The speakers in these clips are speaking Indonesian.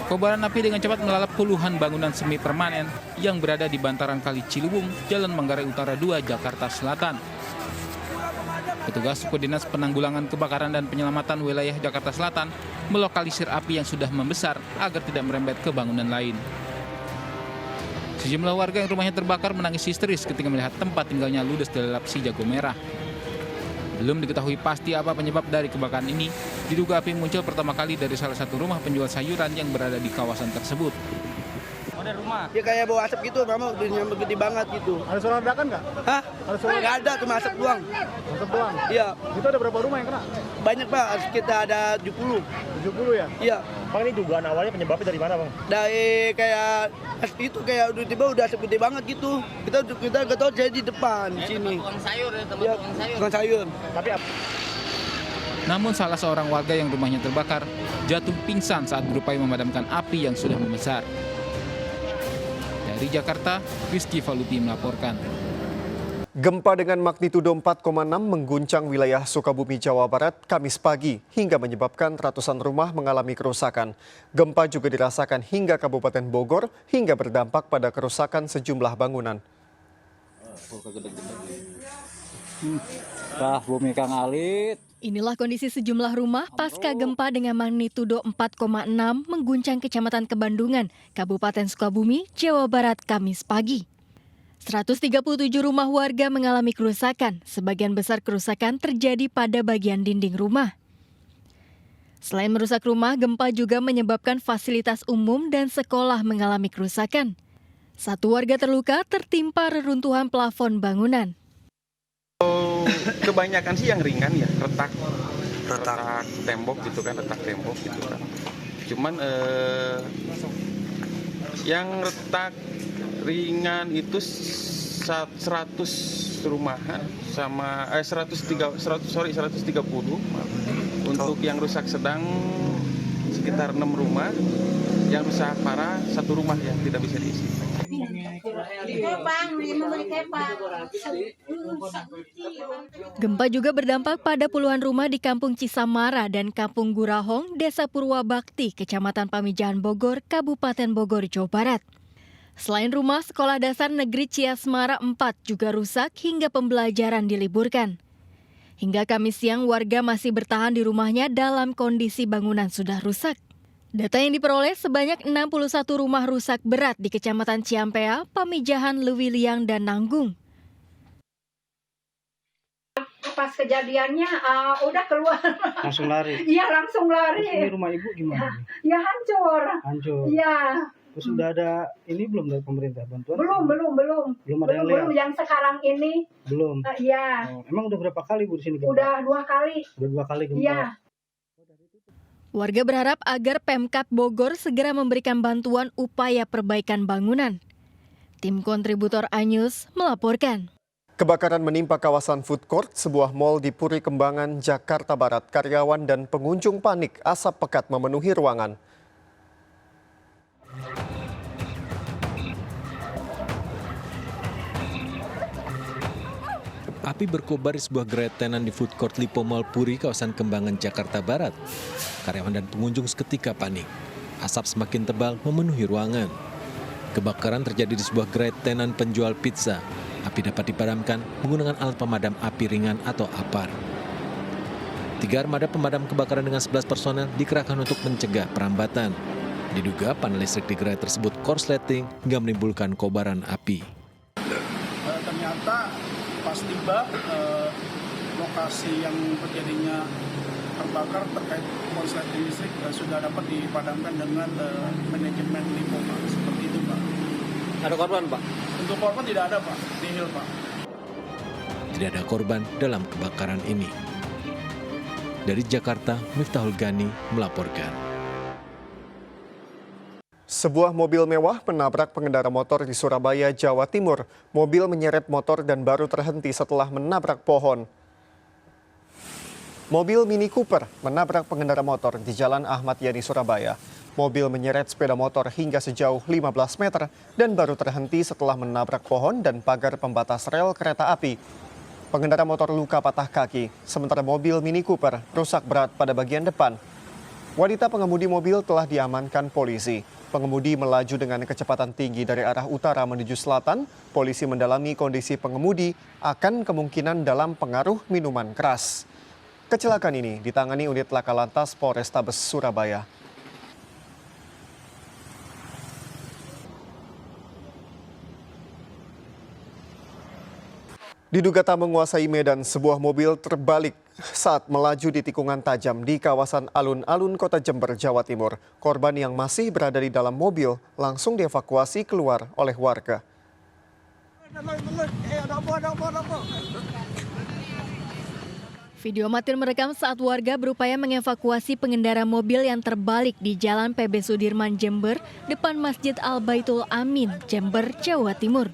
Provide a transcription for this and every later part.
Kobaran api dengan cepat melalap puluhan bangunan semi permanen yang berada di bantaran Kali Ciliwung, Jalan Manggarai Utara 2, Jakarta Selatan. Petugas Suku Dinas Penanggulangan Kebakaran dan Penyelamatan Wilayah Jakarta Selatan melokalisir api yang sudah membesar agar tidak merembet ke bangunan lain. Sejumlah warga yang rumahnya terbakar menangis histeris ketika melihat tempat tinggalnya ludes dilelap si jago merah. Belum diketahui pasti apa penyebab dari kebakaran ini. Diduga api muncul pertama kali dari salah satu rumah penjual sayuran yang berada di kawasan tersebut. Ada rumah. Ya kayak bau asap gitu, memang udah nyampe gede banget gitu. Ada suara ledakan nggak? Hah? Ada suara? Nggak ada, cuma asap doang. Asap doang? Iya. Itu ada berapa rumah yang kena? Banyak Pak, sekitar ada 70. 70 ya? Iya. Bang, ini dugaan awalnya penyebabnya dari mana Bang? Dari kayak itu kayak udah tiba udah asap gede banget gitu. Kita nggak tahu jadi di depan sini. Tukang sayur ya, Iya, tukang sayur. Tapi Namun salah seorang warga yang rumahnya terbakar jatuh pingsan saat berupaya memadamkan api yang sudah membesar. Dari Jakarta, Rizky Valuti melaporkan. Gempa dengan magnitudo 4,6 mengguncang wilayah Sukabumi, Jawa Barat, Kamis pagi hingga menyebabkan ratusan rumah mengalami kerusakan. Gempa juga dirasakan hingga Kabupaten Bogor hingga berdampak pada kerusakan sejumlah bangunan. Bumi Kang Alit. Inilah kondisi sejumlah rumah pasca gempa dengan magnitudo 4,6 mengguncang Kecamatan Kebandungan, Kabupaten Sukabumi, Jawa Barat, Kamis pagi. 137 rumah warga mengalami kerusakan, sebagian besar kerusakan terjadi pada bagian dinding rumah. Selain merusak rumah, gempa juga menyebabkan fasilitas umum dan sekolah mengalami kerusakan. Satu warga terluka tertimpa reruntuhan plafon bangunan. Kebanyakan sih yang ringan ya, retak tembok gitu kan, Cuman yang retak ringan itu 100 rumahan sama 130. Untuk yang rusak sedang sekitar 6 rumah, yang rusak parah 1 rumah yang tidak bisa diisi. Gempa juga berdampak pada puluhan rumah di Kampung Cisamara dan Kampung Gurahong, Desa Purwabakti, Kecamatan Pamijahan Bogor, Kabupaten Bogor, Jawa Barat. Selain rumah, Sekolah Dasar Negeri Ciasmara 4 juga rusak hingga pembelajaran diliburkan. Hingga Kamis siang, warga masih bertahan di rumahnya dalam kondisi bangunan sudah rusak. Data yang diperoleh sebanyak 61 rumah rusak berat di Kecamatan Ciampea, Pamijahan, Lewiliang, dan Nanggung. Pas kejadiannya udah keluar. langsung lari. Iya, langsung lari. Terus ini rumah ibu gimana? Ya hancur. Hancur. Iya. Terus udah ada ini belum dari pemerintah bantuan? Belum. Belum ada yang lihat? Belum yang sekarang ini. Belum. Iya. Oh, emang udah berapa kali Bu di sini gempa? Udah 2 kali. Udah 2 kali gempa. Iya. Warga berharap agar Pemkab Bogor segera memberikan bantuan upaya perbaikan bangunan. Tim kontributor Anyus melaporkan. Kebakaran menimpa kawasan food court sebuah mal di Puri Kembangan, Jakarta Barat. Karyawan dan pengunjung panik, asap pekat memenuhi ruangan. Api berkobar di sebuah gerai tenan di food court Lipo Mall Puri, kawasan Kembangan, Jakarta Barat. Karyawan dan pengunjung seketika panik. Asap semakin tebal memenuhi ruangan. Kebakaran terjadi di sebuah gerai tenan penjual pizza. Api dapat dipadamkan menggunakan alat pemadam api ringan atau APAR. 3 armada pemadam kebakaran dengan 11 personel dikerahkan untuk mencegah perambatan. Diduga panel listrik di gerai tersebut korsleting hingga menimbulkan kobaran api. Ternyata pas tiba lokasi yang terjadinya terbakar terkait korsleting listrik sudah dapat dipadamkan dengan manajemen Lipo, Pak. Seperti itu, Pak. Ada korban, Pak? Untuk korban tidak ada, Pak. Nihil, Pak. Tidak ada korban dalam kebakaran ini. Dari Jakarta, Miftahul Gani melaporkan. Sebuah mobil mewah menabrak pengendara motor di Surabaya, Jawa Timur. Mobil menyeret motor dan baru terhenti setelah menabrak pohon. Mobil Mini Cooper menabrak pengendara motor di Jalan Ahmad Yani, Surabaya. Mobil menyeret sepeda motor hingga sejauh 15 meter dan baru terhenti setelah menabrak pohon dan pagar pembatas rel kereta api. Pengendara motor luka patah kaki, sementara mobil Mini Cooper rusak berat pada bagian depan. Wanita pengemudi mobil telah diamankan polisi. Pengemudi melaju dengan kecepatan tinggi dari arah utara menuju selatan. Polisi mendalami kondisi pengemudi akan kemungkinan dalam pengaruh minuman keras. Kecelakaan ini ditangani unit Laka Lantas Polrestabes Surabaya. Diduga tak menguasai medan, sebuah mobil terbalik saat melaju di tikungan tajam di kawasan alun-alun Kota Jember, Jawa Timur. Korban yang masih berada di dalam mobil langsung dievakuasi keluar oleh warga. Video amatir merekam saat warga berupaya mengevakuasi pengendara mobil yang terbalik di Jalan PB Sudirman, Jember, depan Masjid Al-Baitul Amin, Jember, Jawa Timur.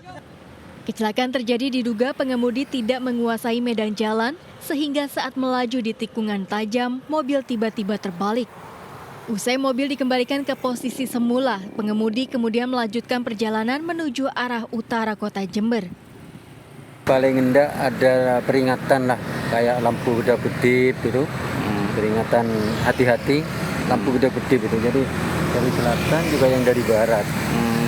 Kecelakaan terjadi diduga pengemudi tidak menguasai medan jalan sehingga saat melaju di tikungan tajam, mobil tiba-tiba terbalik. Usai mobil dikembalikan ke posisi semula, pengemudi kemudian melanjutkan perjalanan menuju arah utara Kota Jember. Paling enggak ada peringatan lah, kayak lampu udah bedip gitu, peringatan hati-hati, lampu udah bedip itu. Jadi dari selatan juga yang dari barat.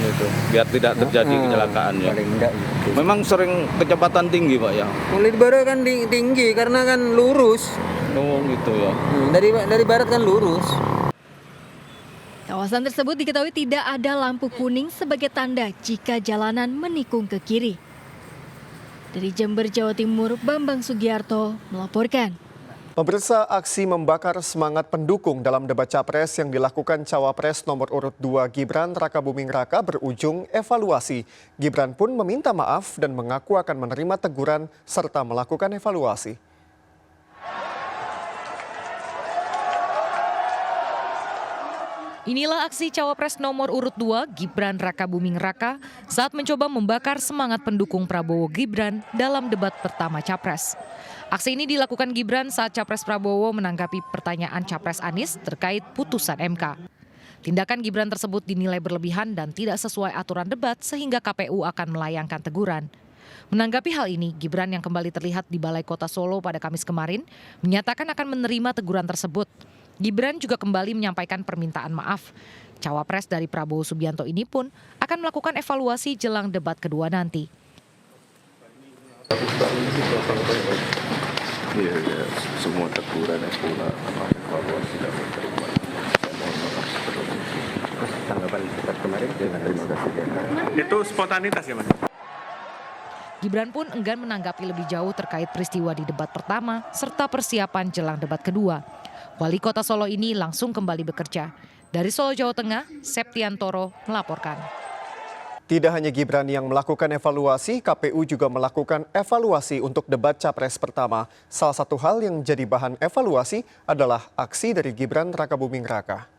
Gitu. Biar tidak terjadi kecelakaan ya. Paling enggak gitu. Memang sering kecepatan tinggi Pak ya. Mulai di barat kan tinggi karena kan lurus. Oh gitu ya. Dari barat kan lurus. Kawasan tersebut diketahui tidak ada lampu kuning sebagai tanda jika jalanan menikung ke kiri. Dari Jember, Jawa Timur, Bambang Sugiarto melaporkan. Pemirsa, aksi membakar semangat pendukung dalam debat Capres yang dilakukan Cawapres nomor urut 2 Gibran Rakabuming Raka berujung evaluasi. Gibran pun meminta maaf dan mengaku akan menerima teguran serta melakukan evaluasi. Inilah aksi Cawapres nomor urut 2 Gibran Rakabuming Raka saat mencoba membakar semangat pendukung Prabowo Gibran dalam debat pertama Capres. Aksi ini dilakukan Gibran saat Capres Prabowo menanggapi pertanyaan Capres Anies terkait putusan MK. Tindakan Gibran tersebut dinilai berlebihan dan tidak sesuai aturan debat sehingga KPU akan melayangkan teguran. Menanggapi hal ini, Gibran yang kembali terlihat di Balai Kota Solo pada Kamis kemarin menyatakan akan menerima teguran tersebut. Gibran juga kembali menyampaikan permintaan maaf. Cawapres dari Prabowo Subianto ini pun akan melakukan evaluasi jelang debat kedua nanti. Iya, semua teguran evaluasi dan menerima. Tanggapan debat kemarin terima kasih. Itu spontanitas ya Mas? Gibran pun enggan menanggapi lebih jauh terkait peristiwa di debat pertama serta persiapan jelang debat kedua. Wali Kota Solo ini langsung kembali bekerja. Dari Solo, Jawa Tengah, Septiantoro melaporkan. Tidak hanya Gibran yang melakukan evaluasi, KPU juga melakukan evaluasi untuk debat Capres pertama. Salah satu hal yang jadi bahan evaluasi adalah aksi dari Gibran Rakabuming Raka.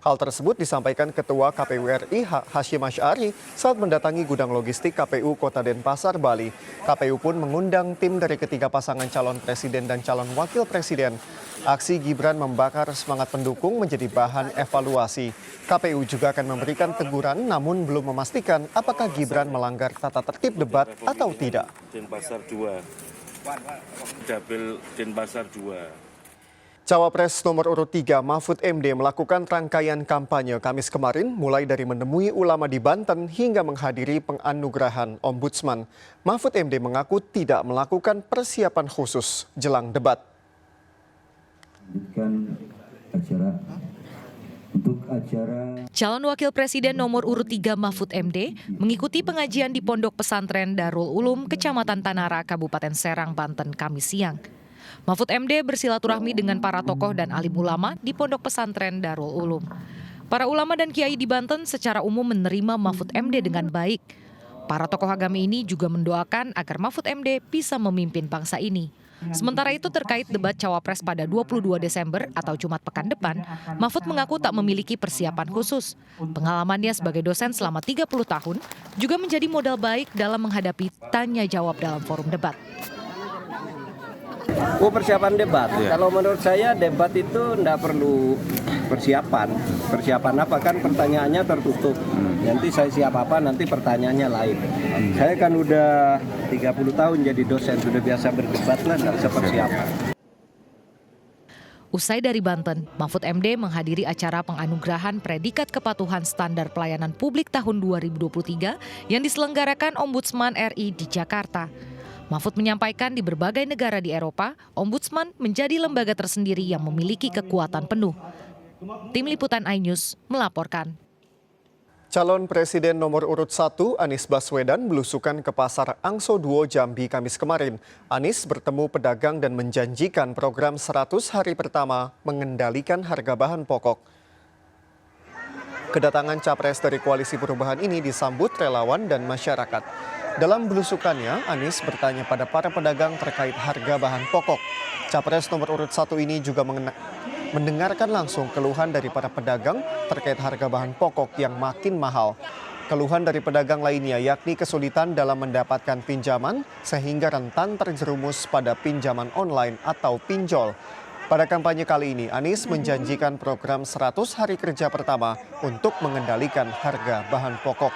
Hal tersebut disampaikan Ketua KPU RI Hasyim Asy'ari saat mendatangi gudang logistik KPU Kota Denpasar, Bali. KPU pun mengundang tim dari ketiga pasangan calon presiden dan calon wakil presiden. Aksi Gibran membakar semangat pendukung menjadi bahan evaluasi. KPU juga akan memberikan teguran namun belum memastikan apakah Gibran melanggar tata tertib debat atau tidak. Denpasar 2. Dapil Denpasar 2. Cawapres nomor urut 3 Mahfud MD melakukan rangkaian kampanye Kamis kemarin mulai dari menemui ulama di Banten hingga menghadiri penganugerahan Ombudsman. Mahfud MD mengaku tidak melakukan persiapan khusus jelang debat. Calon Wakil Presiden nomor urut 3 Mahfud MD mengikuti pengajian di Pondok Pesantren Darul Ulum, Kecamatan Tanara, Kabupaten Serang, Banten, Kamis siang. Mahfud MD bersilaturahmi dengan para tokoh dan alim ulama di Pondok Pesantren Darul Ulum. Para ulama dan kiai di Banten secara umum menerima Mahfud MD dengan baik. Para tokoh agama ini juga mendoakan agar Mahfud MD bisa memimpin bangsa ini. Sementara itu terkait debat Cawapres pada 22 Desember atau Jumat pekan depan, Mahfud mengaku tak memiliki persiapan khusus. Pengalamannya sebagai dosen selama 30 tahun juga menjadi modal baik dalam menghadapi tanya jawab dalam forum debat. Oh, persiapan debat. Kalau menurut saya debat itu tidak perlu persiapan. Persiapan apa kan pertanyaannya tertutup. Nanti saya siap apa nanti pertanyaannya lain. Saya kan udah 30 tahun jadi dosen, sudah biasa berdebat lah, tidak usah persiapan. Usai dari Banten, Mahfud MD menghadiri acara penganugerahan predikat kepatuhan standar pelayanan publik tahun 2023 yang diselenggarakan Ombudsman RI di Jakarta. Mahfud menyampaikan di berbagai negara di Eropa, Ombudsman menjadi lembaga tersendiri yang memiliki kekuatan penuh. Tim Liputan iNews melaporkan. Calon Presiden nomor urut 1 Anies Baswedan belusukan ke Pasar Angso Duo Jambi Kamis kemarin. Anies bertemu pedagang dan menjanjikan program 100 hari pertama mengendalikan harga bahan pokok. Kedatangan capres dari Koalisi Perubahan ini disambut relawan dan masyarakat. Dalam belusukannya, Anies bertanya pada para pedagang terkait harga bahan pokok. Capres nomor urut 1 ini juga mendengarkan langsung keluhan dari para pedagang terkait harga bahan pokok yang makin mahal. Keluhan dari pedagang lainnya yakni kesulitan dalam mendapatkan pinjaman sehingga rentan terjerumus pada pinjaman online atau pinjol. Pada kampanye kali ini, Anies menjanjikan program 100 hari kerja pertama untuk mengendalikan harga bahan pokok.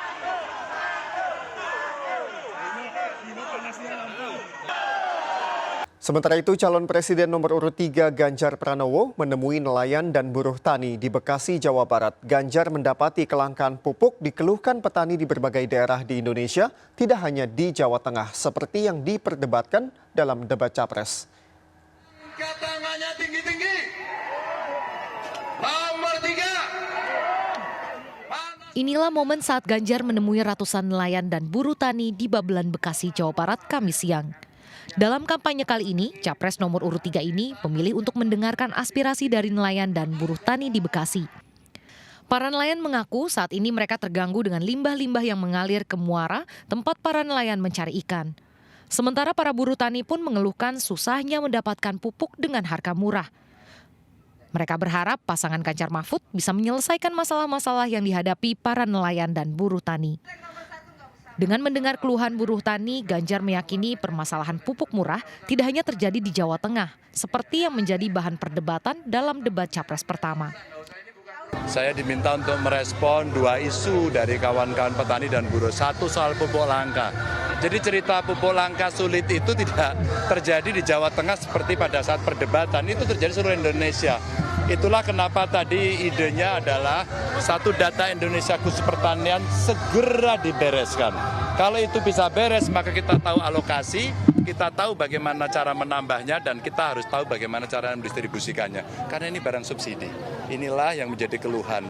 Sementara itu, calon presiden nomor urut 3 Ganjar Pranowo menemui nelayan dan buruh tani di Bekasi, Jawa Barat. Ganjar mendapati kelangkaan pupuk dikeluhkan petani di berbagai daerah di Indonesia, tidak hanya di Jawa Tengah, seperti yang diperdebatkan dalam debat Capres. Tangannya tinggi-tinggi. Nomor 3. Inilah momen saat Ganjar menemui ratusan nelayan dan buruh tani di Babelan, Bekasi, Jawa Barat, Kamis siang. Dalam kampanye kali ini, Capres nomor urut 3 ini memilih untuk mendengarkan aspirasi dari nelayan dan buruh tani di Bekasi. Para nelayan mengaku saat ini mereka terganggu dengan limbah-limbah yang mengalir ke muara tempat para nelayan mencari ikan. Sementara para buruh tani pun mengeluhkan susahnya mendapatkan pupuk dengan harga murah. Mereka berharap pasangan Ganjar Mahfud bisa menyelesaikan masalah-masalah yang dihadapi para nelayan dan buruh tani. Dengan mendengar keluhan buruh tani, Ganjar meyakini permasalahan pupuk murah tidak hanya terjadi di Jawa Tengah, seperti yang menjadi bahan perdebatan dalam debat Capres pertama. Saya diminta untuk merespon 2 isu dari kawan-kawan petani dan buruh. Satu soal pupuk langka. Jadi cerita pupuk langka sulit itu tidak terjadi di Jawa Tengah seperti pada saat perdebatan. Itu terjadi seluruh Indonesia. Itulah kenapa tadi idenya adalah satu data Indonesia khusus pertanian segera dibereskan. Kalau itu bisa beres, maka kita tahu alokasi, kita tahu bagaimana cara menambahnya, dan kita harus tahu bagaimana cara mendistribusikannya. Karena ini barang subsidi. Inilah yang menjadi keluhan.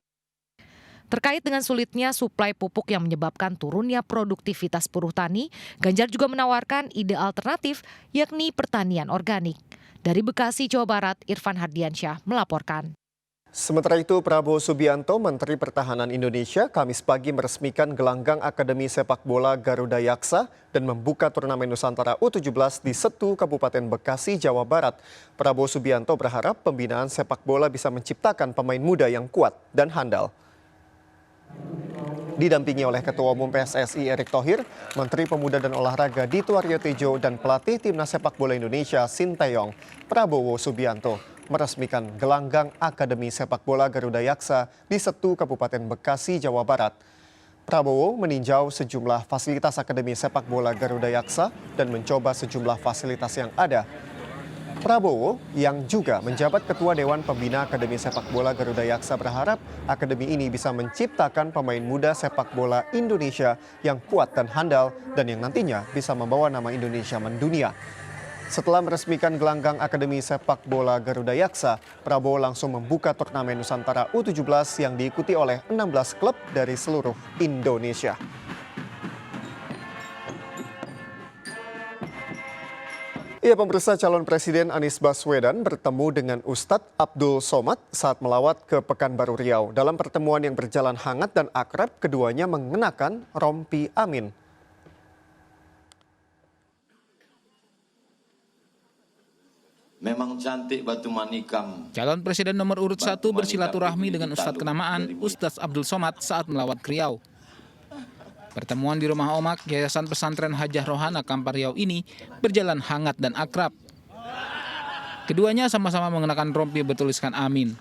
Terkait dengan sulitnya suplai pupuk yang menyebabkan turunnya produktivitas buruh tani, Ganjar juga menawarkan ide alternatif, yakni pertanian organik. Dari Bekasi, Jawa Barat, Irfan Hardiansyah melaporkan. Sementara itu, Prabowo Subianto, Menteri Pertahanan Indonesia, Kamis pagi meresmikan gelanggang Akademi Sepak Bola Garuda Yaksa dan membuka turnamen Nusantara U17 di Setu, Kabupaten Bekasi, Jawa Barat. Prabowo Subianto berharap pembinaan sepak bola bisa menciptakan pemain muda yang kuat dan handal. Didampingi oleh Ketua Umum PSSI Erick Thohir, Menteri Pemuda dan Olahraga Dito Aryo Tejo, dan pelatih Timnas Sepak Bola Indonesia Sinteyong, Prabowo Subianto meresmikan gelanggang Akademi Sepak Bola Garuda Yaksa di Setu, Kabupaten Bekasi, Jawa Barat. Prabowo meninjau sejumlah fasilitas Akademi Sepak Bola Garuda Yaksa dan mencoba sejumlah fasilitas yang ada. Prabowo, yang juga menjabat Ketua Dewan Pembina Akademi Sepak Bola Garuda Yaksa, berharap akademi ini bisa menciptakan pemain muda sepak bola Indonesia yang kuat dan handal dan yang nantinya bisa membawa nama Indonesia mendunia. Setelah meresmikan gelanggang Akademi Sepak Bola Garuda Yaksa, Prabowo langsung membuka turnamen Nusantara U17 yang diikuti oleh 16 klub dari seluruh Indonesia. Ya, pemirsa, calon Presiden Anies Baswedan bertemu dengan Ustadz Abdul Somad saat melawat ke Pekanbaru Riau. Dalam pertemuan yang berjalan hangat dan akrab, keduanya mengenakan rompi amin. Memang cantik batu manikam. Calon Presiden nomor urut 1 bersilaturahmi dengan Ustadz kenamaan Ustadz Abdul Somad saat melawat ke Riau. Pertemuan di Rumah Omak, Yayasan Pesantren Hajah Rohana Kampar Riau ini berjalan hangat dan akrab. Keduanya sama-sama mengenakan rompi bertuliskan Amin.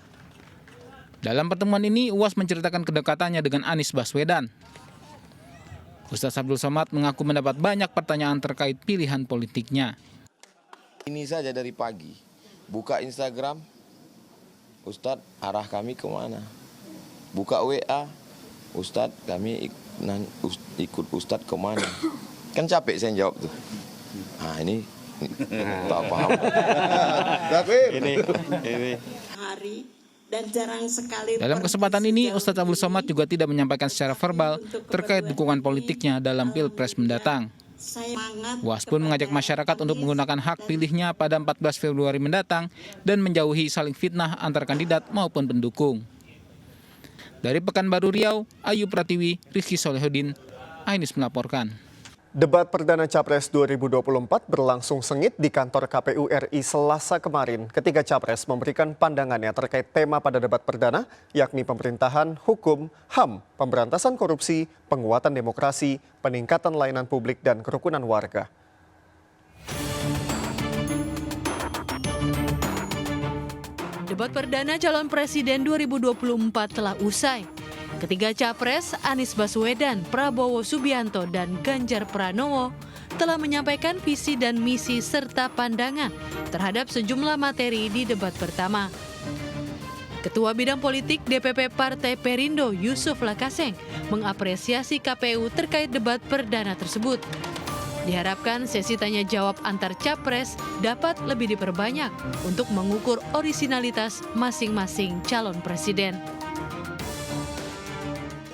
Dalam pertemuan ini, UAS menceritakan kedekatannya dengan Anies Baswedan. Ustadz Abdul Somad mengaku mendapat banyak pertanyaan terkait pilihan politiknya. Ini saja dari pagi, buka Instagram, Ustadz arah kami kemana? Buka WA, Ustadz kami ikut Ustadz kemana? Kan capek saya jawab tuh. Nah ini tak paham. ini. Hari dan jarang sekali. Dalam kesempatan ini, Ustadz Abdul Somad juga tidak menyampaikan secara verbal terkait dukungan politiknya dalam Pilpres mendatang. UAS pun mengajak masyarakat untuk menggunakan hak pilihnya pada 14 Februari mendatang dan menjauhi saling fitnah antar kandidat maupun pendukung. Dari Pekanbaru Riau, Ayu Pratiwi, Rizky Solehudin, Ainis melaporkan. Debat Perdana Capres 2024 berlangsung sengit di kantor KPU RI Selasa kemarin. Ketiga capres memberikan pandangannya terkait tema pada debat perdana, yakni pemerintahan, hukum, HAM, pemberantasan korupsi, penguatan demokrasi, peningkatan layanan publik, dan kerukunan warga. Debat perdana calon presiden 2024 telah usai. Ketiga capres, Anies Baswedan, Prabowo Subianto, dan Ganjar Pranowo telah menyampaikan visi dan misi serta pandangan terhadap sejumlah materi di debat pertama. Ketua Bidang Politik DPP Partai Perindo, Yusuf Lakaseng, mengapresiasi KPU terkait debat perdana tersebut. Diharapkan sesi tanya jawab antar capres dapat lebih diperbanyak untuk mengukur orisinalitas masing-masing calon presiden.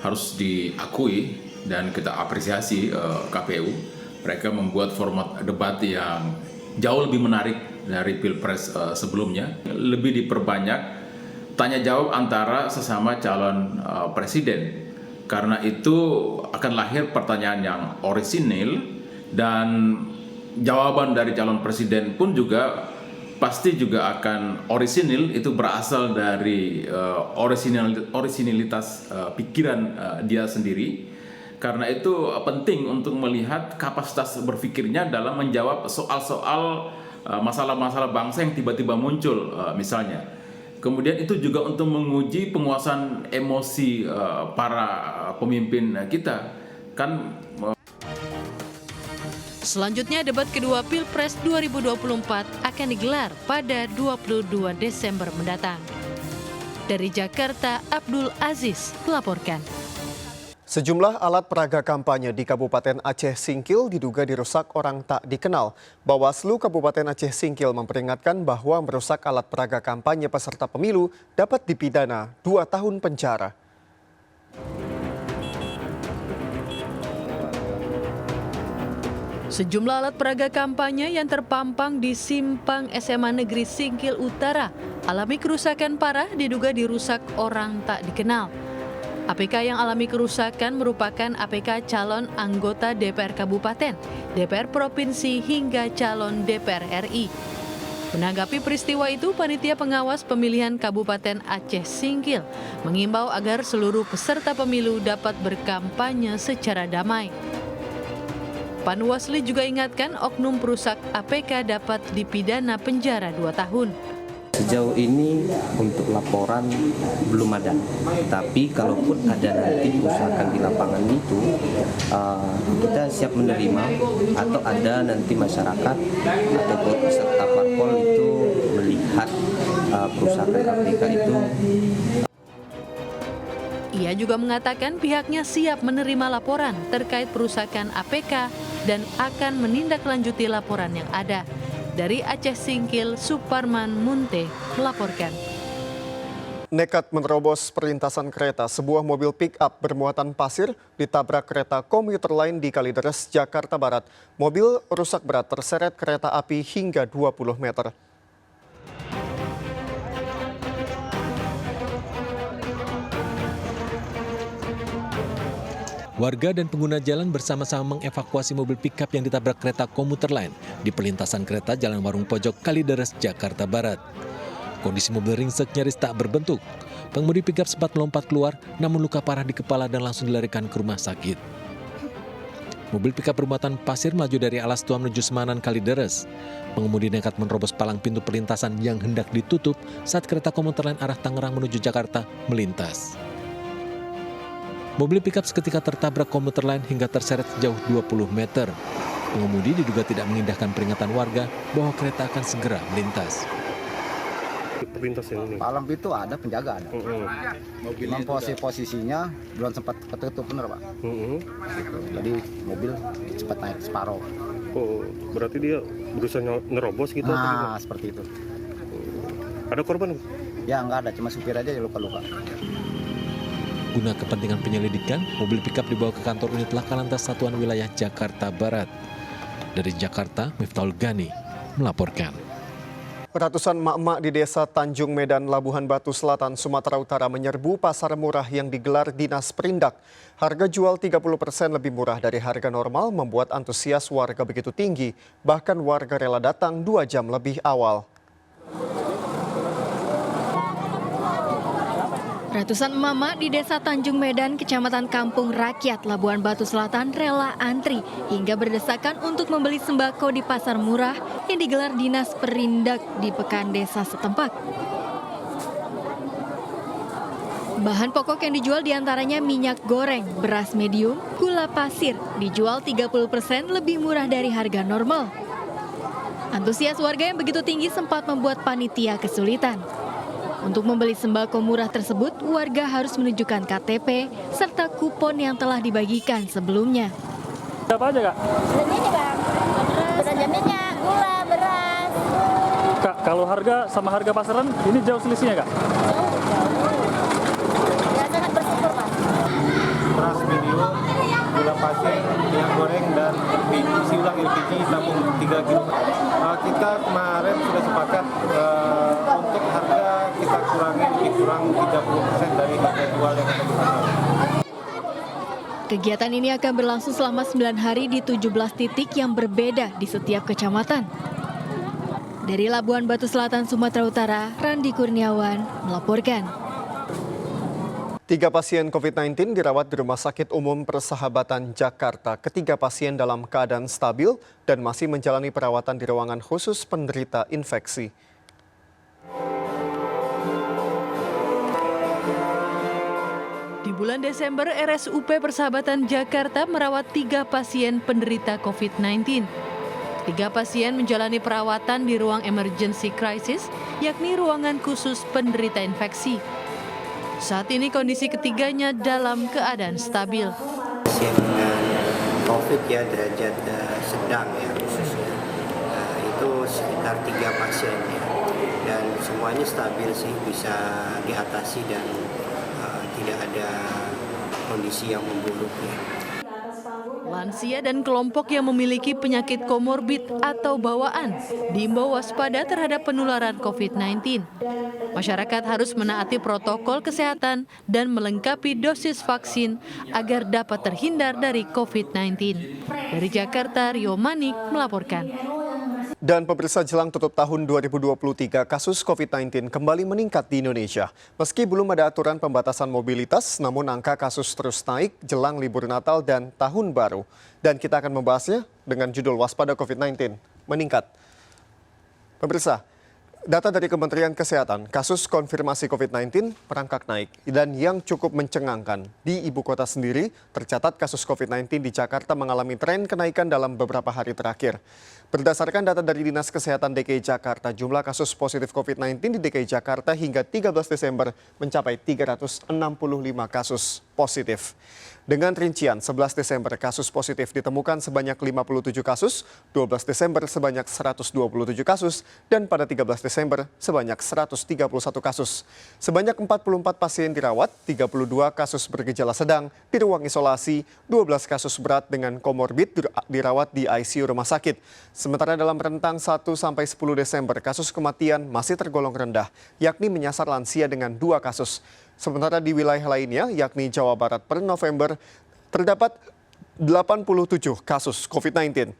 Harus diakui dan kita apresiasi KPU, mereka membuat format debat yang jauh lebih menarik dari Pilpres sebelumnya. Lebih diperbanyak tanya jawab antara sesama calon presiden. Karena itu akan lahir pertanyaan yang orisinil dan jawaban dari calon presiden pun juga pasti juga akan orisinil, itu berasal dari orisinilitas pikiran dia sendiri. Karena itu penting untuk melihat kapasitas berpikirnya dalam menjawab soal-soal masalah-masalah bangsa yang tiba-tiba muncul misalnya. Kemudian itu juga untuk menguji penguasaan emosi para pemimpin kita. Selanjutnya, debat kedua Pilpres 2024 akan digelar pada 22 Desember mendatang. Dari Jakarta, Abdul Aziz melaporkan. Sejumlah alat peraga kampanye di Kabupaten Aceh Singkil diduga dirusak orang tak dikenal. Bawaslu Kabupaten Aceh Singkil memperingatkan bahwa merusak alat peraga kampanye peserta pemilu dapat dipidana 2 tahun penjara. Sejumlah alat peraga kampanye yang terpampang di simpang SMA Negeri Singkil Utara alami kerusakan parah, diduga dirusak orang tak dikenal. APK yang alami kerusakan merupakan APK calon anggota DPR Kabupaten, DPR Provinsi hingga calon DPR RI. Menanggapi peristiwa itu, Panitia Pengawas Pemilihan Kabupaten Aceh Singkil mengimbau agar seluruh peserta pemilu dapat berkampanye secara damai. Panwasli juga ingatkan oknum perusak APK dapat dipidana penjara 2 tahun. Sejauh ini untuk laporan belum ada, tapi kalaupun ada nanti kerusakan di lapangan itu, kita siap menerima, atau ada nanti masyarakat atau peserta parpol itu melihat kerusakan APK itu. Ia juga mengatakan pihaknya siap menerima laporan terkait perusakan APK dan akan menindaklanjuti laporan yang ada. Dari Aceh Singkil, Suparman Munte melaporkan. Nekat menerobos perlintasan kereta, sebuah mobil pick-up bermuatan pasir ditabrak kereta komuter lain di Kalideres, Jakarta Barat. Mobil rusak berat terseret kereta api hingga 20 meter. Warga dan pengguna jalan bersama-sama mengevakuasi mobil pickup yang ditabrak kereta komuter lain di perlintasan kereta Jalan Warung Pojok, Kalideres, Jakarta Barat. Kondisi mobil ringsek nyaris tak berbentuk. Pengemudi pickup sempat melompat keluar, namun luka parah di kepala dan langsung dilarikan ke rumah sakit. Mobil pickup bermuatan pasir melaju dari Alas Tua menuju Semanan, Kalideres. Pengemudi nekat menerobos palang pintu perlintasan yang hendak ditutup saat kereta komuter lain arah Tangerang menuju Jakarta melintas. Mobil pickup seketika tertabrak komuter lain hingga terseret sejauh 20 meter. Pengemudi diduga tidak mengindahkan peringatan warga bahwa kereta akan segera melintas. perlintas ini? Palang pintu ada, penjaga ada. Memang posisinya belum sempat ketutup, bener Pak. Gitu. Jadi mobil cepat naik separuh. Oh, berarti dia berusaha nerobos gitu? Nah, seperti itu. Ada korban? Ya nggak ada, cuma supir aja luka-luka. Guna kepentingan penyelidikan, mobil pickup dibawa ke kantor unit Laka Lantas Satuan Wilayah Jakarta Barat. Dari Jakarta, Miftahul Gani melaporkan. Ratusan emak-emak di desa Tanjung Medan, Labuhan Batu Selatan, Sumatera Utara menyerbu pasar murah yang digelar Dinas Perindak. Harga jual 30% lebih murah dari harga normal membuat antusias warga begitu tinggi. Bahkan warga rela datang 2 jam lebih awal. Ratusan emak-emak di desa Tanjung Medan, Kecamatan Kampung Rakyat, Labuhan Batu Selatan rela antri hingga berdesakan untuk membeli sembako di pasar murah yang digelar Dinas Perindak di Pekan Desa setempat. Bahan pokok yang dijual diantaranya minyak goreng, beras medium, gula pasir, dijual 30% lebih murah dari harga normal. Antusias warga yang begitu tinggi sempat membuat panitia kesulitan. Untuk membeli sembako murah tersebut, warga harus menunjukkan KTP serta kupon yang telah dibagikan sebelumnya. Apa aja, Kak? Ini Bang, beras minyak, gula, beras. Kak, kalau harga sama harga pasaran, ini jauh selisihnya, Kak? Jauh. Ya, sangat bersyukur, Pak. Beras medium, gula pasir, minyak goreng, dan isi ulang LPG tabung 3 kg. Kita kemarin sudah sepakat untuk harga kita kurangi lebih kurang 30% dari harga jual yang kita jual. Kegiatan ini akan berlangsung selama 9 hari di 17 titik yang berbeda di setiap kecamatan. Dari Labuhan Batu Selatan, Sumatera Utara, Randi Kurniawan melaporkan. 3 pasien COVID-19 dirawat di Rumah Sakit Umum Persahabatan Jakarta. Ketiga pasien dalam keadaan stabil dan masih menjalani perawatan di ruangan khusus penderita infeksi. Di bulan Desember, RSUP Persahabatan Jakarta merawat 3 pasien penderita COVID-19. 3 pasien menjalani perawatan di ruang emergency crisis, yakni ruangan khusus penderita infeksi. Saat ini kondisi ketiganya dalam keadaan stabil. Pasien dengan COVID ya derajat sedang ya khususnya, itu sekitar 3 pasien ya, dan semuanya stabil sih, bisa diatasi dan tidak ada kondisi yang memburuk ya. Lansia dan kelompok yang memiliki penyakit komorbid atau bawaan diimbau waspada terhadap penularan COVID-19. Masyarakat harus menaati protokol kesehatan dan melengkapi dosis vaksin agar dapat terhindar dari COVID-19. Dari Jakarta, Rio Manik melaporkan. Dan pemirsa, jelang tutup tahun 2023, kasus COVID-19 kembali meningkat di Indonesia. Meski belum ada aturan pembatasan mobilitas, namun angka kasus terus naik jelang libur Natal dan Tahun Baru. Dan kita akan membahasnya dengan judul Waspada COVID-19 meningkat. Pemirsa, data dari Kementerian Kesehatan, kasus konfirmasi COVID-19 merangkak naik. Dan yang cukup mencengangkan, di ibu kota sendiri tercatat kasus COVID-19 di Jakarta mengalami tren kenaikan dalam beberapa hari terakhir. Berdasarkan data dari Dinas Kesehatan DKI Jakarta, jumlah kasus positif COVID-19 di DKI Jakarta hingga 13 Desember mencapai 365 kasus positif. Dengan rincian, 11 Desember kasus positif ditemukan sebanyak 57 kasus, 12 Desember sebanyak 127 kasus, dan pada 13 Desember sebanyak 131 kasus. Sebanyak 44 pasien dirawat, 32 kasus bergejala sedang di ruang isolasi, 12 kasus berat dengan komorbid dirawat di ICU rumah sakit. Sementara dalam rentang 1-10 Desember, kasus kematian masih tergolong rendah, yakni menyasar lansia dengan 2 kasus. Sementara di wilayah lainnya, yakni Jawa Barat, per November terdapat 87 kasus COVID-19.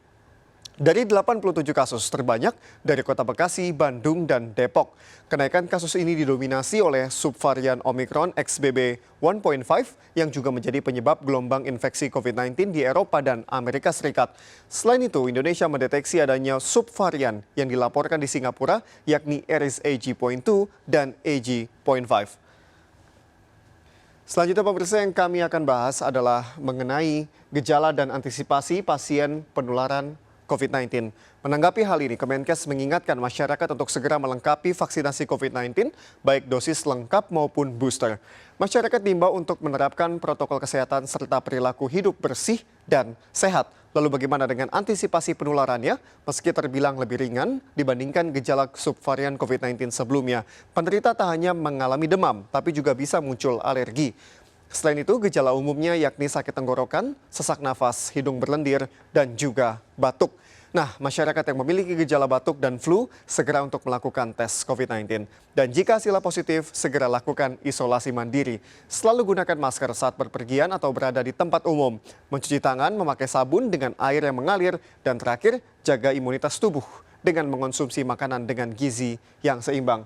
Dari 87 kasus terbanyak dari Kota Bekasi, Bandung, dan Depok. Kenaikan kasus ini didominasi oleh subvarian Omicron XBB 1.5 yang juga menjadi penyebab gelombang infeksi COVID-19 di Eropa dan Amerika Serikat. Selain itu, Indonesia mendeteksi adanya subvarian yang dilaporkan di Singapura, yakni Aedes AG.2 dan AG.5. Selanjutnya pemirsa, yang kami akan bahas adalah mengenai gejala dan antisipasi pasien penularan COVID-19. Menanggapi hal ini, Kemenkes mengingatkan masyarakat untuk segera melengkapi vaksinasi COVID-19, baik dosis lengkap maupun booster. Masyarakat diimbau untuk menerapkan protokol kesehatan serta perilaku hidup bersih dan sehat. Lalu bagaimana dengan antisipasi penularannya? Meski terbilang lebih ringan dibandingkan gejala subvarian COVID-19 sebelumnya, penderita tak hanya mengalami demam, tapi juga bisa muncul alergi. Selain itu, gejala umumnya yakni sakit tenggorokan, sesak nafas, hidung berlendir, dan juga batuk. Nah, masyarakat yang memiliki gejala batuk dan flu segera untuk melakukan tes COVID-19. Dan jika hasilnya positif, segera lakukan isolasi mandiri. Selalu gunakan masker saat berpergian atau berada di tempat umum. Mencuci tangan, memakai sabun dengan air yang mengalir, dan terakhir, jaga imunitas tubuh dengan mengonsumsi makanan dengan gizi yang seimbang.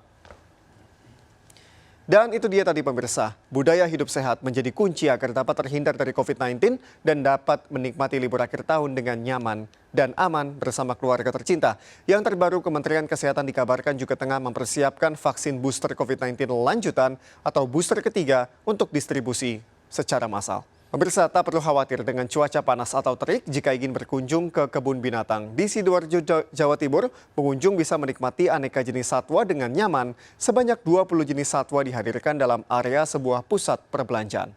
Dan itu dia tadi pemirsa, budaya hidup sehat menjadi kunci agar dapat terhindar dari COVID-19 dan dapat menikmati libur akhir tahun dengan nyaman dan aman bersama keluarga tercinta. Yang terbaru, Kementerian Kesehatan dikabarkan juga tengah mempersiapkan vaksin booster COVID-19 lanjutan atau booster ketiga untuk distribusi secara massal. Pemirsa, tak perlu khawatir dengan cuaca panas atau terik jika ingin berkunjung ke kebun binatang. Di Sidoarjo, Jawa Timur, pengunjung bisa menikmati aneka jenis satwa dengan nyaman. Sebanyak 20 jenis satwa dihadirkan dalam area sebuah pusat perbelanjaan.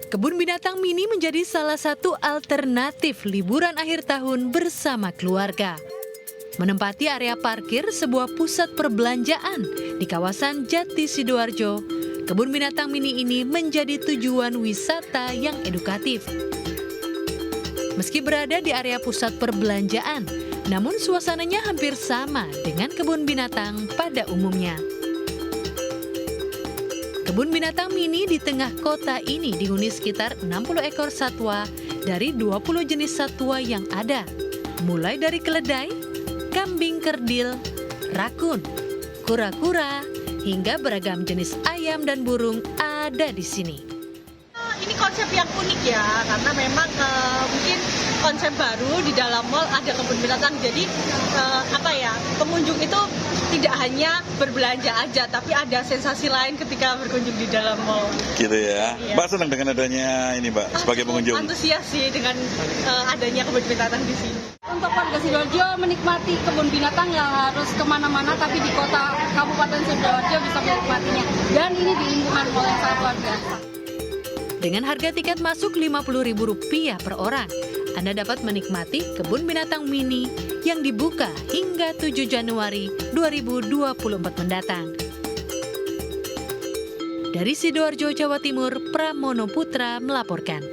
Kebun binatang mini menjadi salah satu alternatif liburan akhir tahun bersama keluarga. Menempati area parkir sebuah pusat perbelanjaan di kawasan Jati Sidoarjo, kebun binatang mini ini menjadi tujuan wisata yang edukatif. Meski berada di area pusat perbelanjaan, namun suasananya hampir sama dengan kebun binatang pada umumnya. Kebun binatang mini di tengah kota ini dihuni sekitar 60 ekor satwa dari 20 jenis satwa yang ada, mulai dari keledai, kambing kerdil, rakun, kura-kura, hingga beragam jenis ayam dan burung ada di sini. Ini konsep yang unik ya, karena memang mungkin konsep baru di dalam mall ada kebun binatang. Jadi pengunjung itu tidak hanya berbelanja aja, tapi ada sensasi lain ketika berkunjung di dalam mall. Gitu ya. Iya. Mbak senang dengan adanya ini, Mbak, sebagai pengunjung? Antusias sih dengan adanya kebun binatang di sini. Untuk warga Sidoarjo menikmati kebun binatang yang harus kemana-mana, tapi di kota Kabupaten Sidoarjo bisa menikmatinya. Dan ini di lingkungan mall yang sangat luar biasa. Dengan harga tiket masuk Rp50.000 per orang, Anda dapat menikmati kebun binatang mini yang dibuka hingga 7 Januari 2024 mendatang. Dari Sidoarjo, Jawa Timur, Pramono Putra melaporkan.